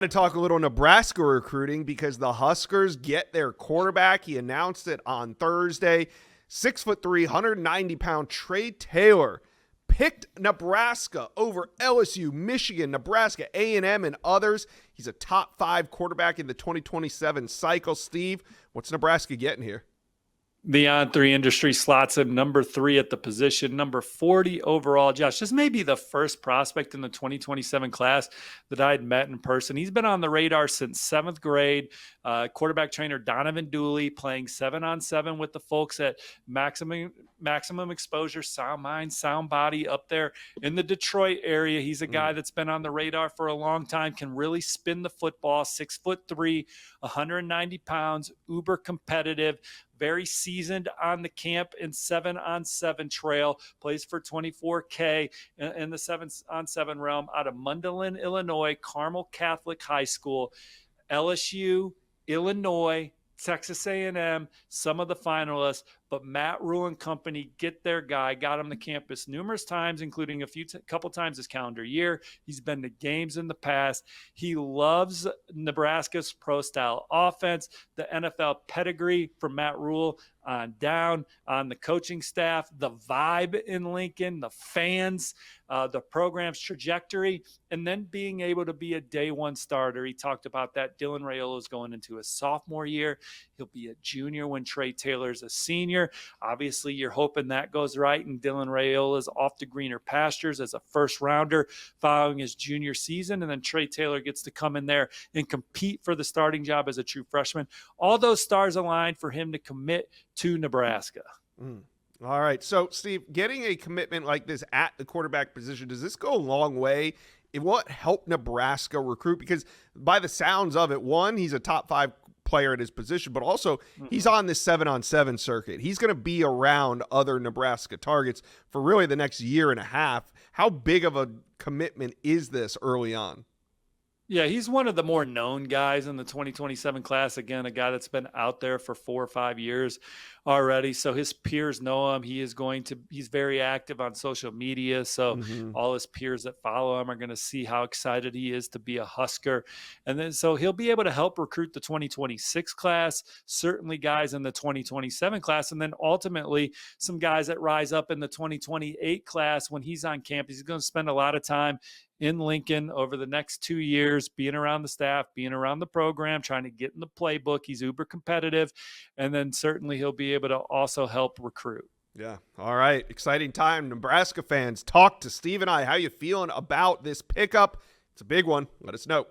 To talk a little Nebraska recruiting because the Huskers get their quarterback. He announced it on Thursday. 6'3", 190-pound Trey Taylor picked Nebraska over LSU, Michigan, Nebraska, A&M, and others. He's a top 5 quarterback in the 2027 cycle. Steve, what's Nebraska getting here? The On3 industry slots him number 3 at the position, number 40 overall. Josh, this may be the first prospect in the 2027 class that I had met in person. He's been on the radar since 7th grade. Quarterback trainer Donovan Dooley playing 7-on-7 with the folks at Maximum Exposure, Sound Mind, Sound Body up there in the Detroit area. He's a guy that's been on the radar for a long time, can really spin the football, 6'3", 190 pounds, uber competitive, very seasoned on the camp and 7-on-7 trail, plays for 24K in the 7-on-7 realm out of Mundelein, Illinois, Carmel Catholic High School, LSU, Illinois, Texas A&M, some of the finalists, but Matt Rule and company get their guy, got him to campus numerous times, including couple times this calendar year. He's been to games in the past. He loves Nebraska's pro-style offense, the NFL pedigree from Matt Rule on down, on the coaching staff, the vibe in Lincoln, the fans, the program's trajectory, and then being able to be a day one starter. He talked about that. Dylan Raiola is going into his sophomore year. He'll be a junior when Trey Taylor's a senior. Obviously, you're hoping that goes right, and Dylan Raiola's off to greener pastures as a first rounder following his junior season, and then Trey Taylor gets to come in there and compete for the starting job as a true freshman. All those stars aligned for him to commit to Nebraska. All right. So, Steve, getting a commitment like this at the quarterback position, does this go a long way? It will help Nebraska recruit? Because by the sounds of it, one, he's a top 5 player at his position, but also he's on this 7-on-7 circuit. He's going to be around other Nebraska targets for really the next year and a half. How big of a commitment is this early on? Yeah, he's one of the more known guys in the 2027 class. Again, a guy that's been out there for 4 or 5 years already. So his peers know him. He's very active on social media. So all his peers that follow him are going to see how excited he is to be a Husker. And then, so he'll be able to help recruit the 2026 class, certainly guys in the 2027 class. And then ultimately some guys that rise up in the 2028 class when he's on campus. He's going to spend a lot of time in Lincoln over the next 2 years, being around the staff, being around the program, trying to get in the playbook. He's uber competitive. And then certainly he'll be able to also help recruit. Yeah. All right. Exciting time. Nebraska fans, talk to Steve and I. How you feeling about this pickup? It's a big one. Let us know.